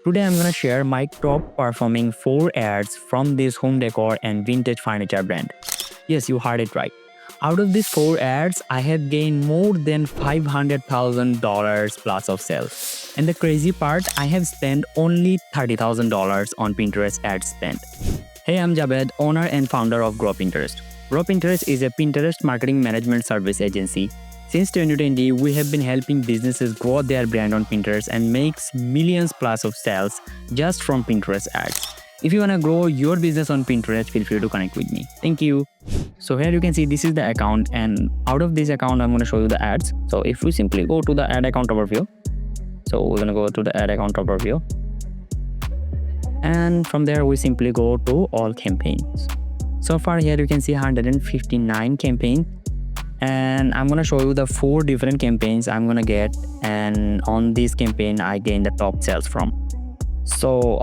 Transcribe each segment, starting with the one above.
Today I'm gonna share my top performing 4 ads from this home decor and vintage furniture brand. Yes, you heard it right. Out of these 4 ads, I have gained more than $500,000 plus of sales. And the crazy part, I have spent only $30,000 on Pinterest ad spend. Hey, I'm Javed, owner and founder of Grow Pinterest. Grow Pinterest is a Pinterest marketing management service agency. Since 2020, we have been helping businesses grow their brand on Pinterest and makes millions plus of sales just from Pinterest ads. If you wanna grow your business on Pinterest, feel free to connect with me. Thank you. So here you can see this is the account, and out of this account, I'm gonna show you the ads. So if we simply go to the ad account overview, so we're gonna go to the ad account overview. And from there, we simply go to all campaigns. So far here you can see 159 campaigns. And I'm gonna show you the 4 different campaigns I'm gonna get, and on this campaign I gain the top sales from. So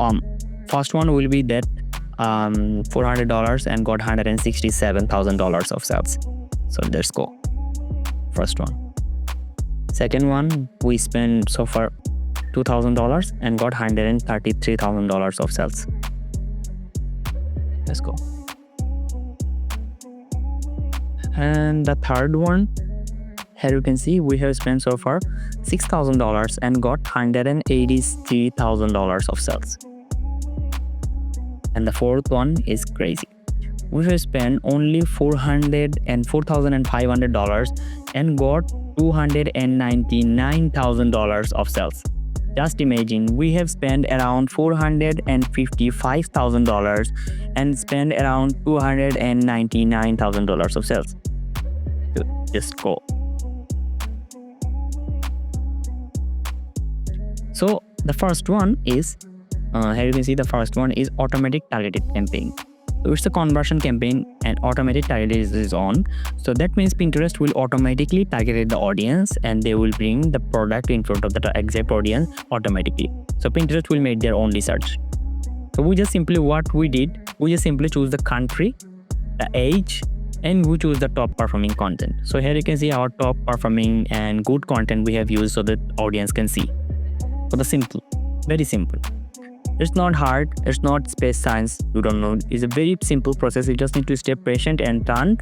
first one will be that $400 and got $167,000 of sales. So let's go. First one. Second one, we spent so far $2,000 and got $133,000 of sales. Let's go. And the third one, here you can see we have spent so far $6,000 and got $183,000 of sales. And the fourth one is crazy. We have spent only $4,500 and got $299,000 of sales. Just imagine, we have spent around $455,000 and spent around $299,000 of sales. Just go. So the first one is here you can see the first one is automatic targeted campaign. So it's a conversion campaign and automatic targeted is on. So that means Pinterest will automatically target the audience and they will bring the product in front of the exact audience automatically. So Pinterest will make their own research. So we just simply choose the country, the age, and we choose the top performing content. So here you can see our top performing and good content we have used so that audience can see. So the simple, very simple. It's not hard, it's not space science, you don't know. It's a very simple process. You just need to stay patient and turn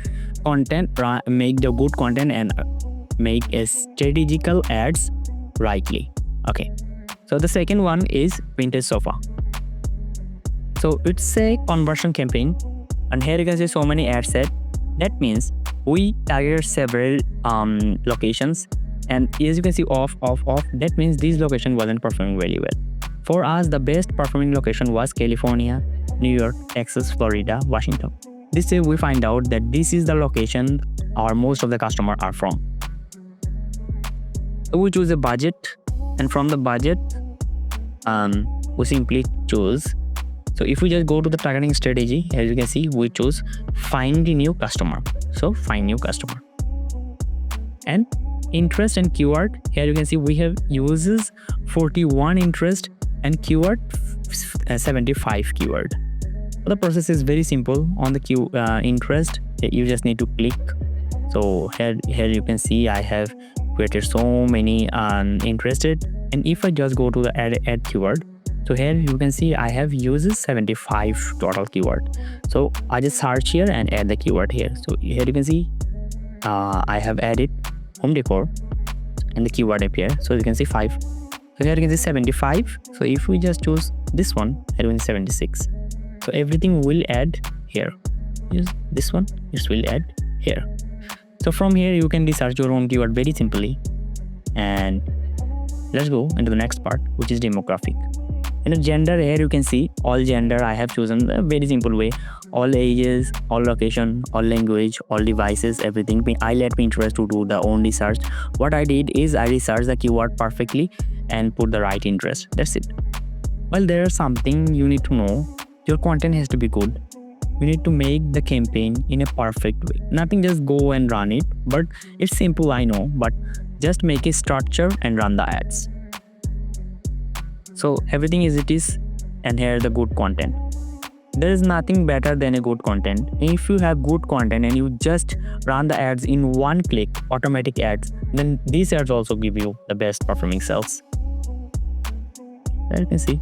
content, make the good content and make a strategical ads rightly. Okay. So the second one is vintage sofa. So it's a conversion campaign, and here you can see so many ads set. That means we targeted several locations, and as you can see off. That means this location wasn't performing very well. For us, the best performing location was California, New York, Texas, Florida, Washington. This way we find out that this is the location most of the customers are from. So we choose a budget, and from the budget, we simply choose. So if we just go to the targeting strategy, as you can see, we choose find a new customer. So find new customer. And interest and keyword, here you can see we have uses 41 interest and keyword 75 keyword. So the process is very simple. On the interest, you just need to click. So here you can see I have created so many interested, and if I just go to the add keyword, so here you can see I have uses 75 total keyword. So I just search here and add the keyword here. So here you can see I have added home decor and the keyword appear. So you can see 5. So here you can see 75. So if we just choose this one, it will be 76. So everything will add here. Use this one, it will add here. So from here you can research your own keyword very simply. And let's go into the next part, which is demographic. In the gender, here you can see all gender I have chosen a very simple way. All ages, all location, all language, all devices, everything. I let Pinterest to do the own research. What I did is I researched the keyword perfectly and put the right interest. That's it. Well, there's something you need to know. Your content has to be good. You need to make the campaign in a perfect way. Nothing just go and run it. But it's simple, I know. But just make a structure and run the ads. So everything is it is, and here the good content. There is nothing better than a good content. If you have good content and you just run the ads in one click, automatic ads, then these ads also give you the best performing sales. There you can see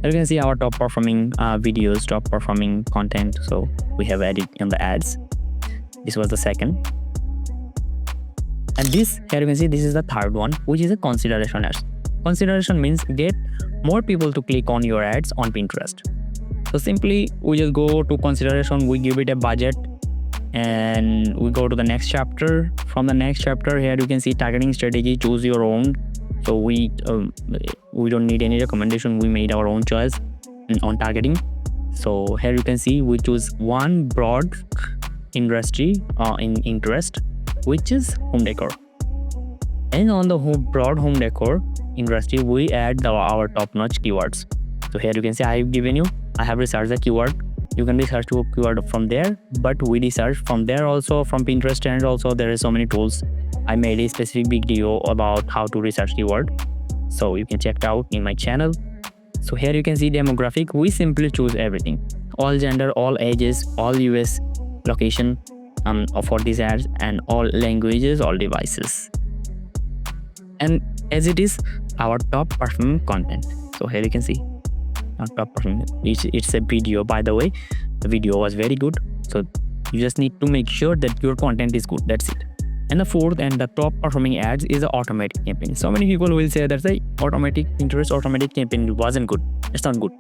You can see our top performing videos, top performing content. So we have added in the ads. This was the second. And this, here you can see, this is the third one, which is a consideration ads. Consideration means get more people to click on your ads on Pinterest. So simply we just go to consideration, we give it a budget, and we go to the next chapter. From the next chapter, here you can see targeting strategy, choose your own. So we don't need any recommendation, we made our own choice on targeting. So here you can see we choose one broad industry in interest, which is home decor. And on the broad home decor industry, we add our top-notch keywords. So here you can see I have researched the keyword. You can research your keyword from there, but we research from there also, from Pinterest, and also there are so many tools. I made a specific video about how to research keyword, so you can check it out in my channel. So here you can see demographic. We simply choose everything, all gender, all ages, all US location for these ads, and all languages, all devices. And as it is our top performing content. So here you can see our top performing. It's a video, by the way. The video was very good. So you just need to make sure that your content is good. That's it. And the fourth and the top performing ads is the automatic campaign. So many people will say that the automatic Pinterest automatic campaign wasn't good. It's not good.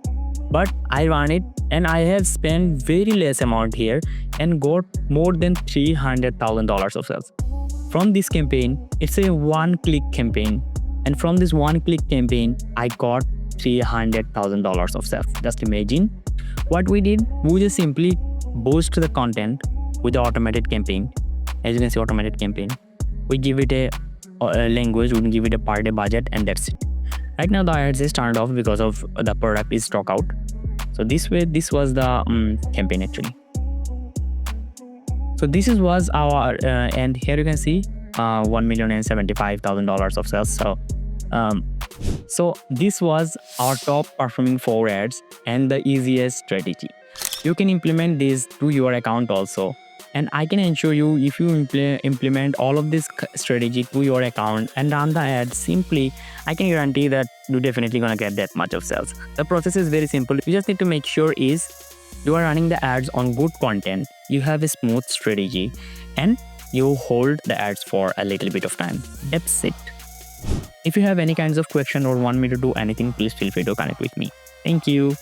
But I run it and I have spent very less amount here and got more than $300,000 of sales. From this campaign, it's a one-click campaign. And from this one-click campaign, I got $300,000 of sales. Just imagine what we did. We just simply boost the content with the automated campaign. As you can see, automated campaign. We give it a language, we give it a per day budget, and that's it. Right now, the ads is turned off because of the product is stock out. So this was the campaign actually. So this was our and here you can see $1,075,000 of sales. So this was our top performing 4 ads and the easiest strategy. You can implement this to your account also. And I can ensure you, if you implement all of this strategy to your account and run the ads simply, I can guarantee that you're definitely gonna get that much of sales. The process is very simple. You just need to make sure is you are running the ads on good content, you have a smooth strategy, and you hold the ads for a little bit of time. That's it. If you have any kinds of question or want me to do anything, please feel free to connect with me. Thank you.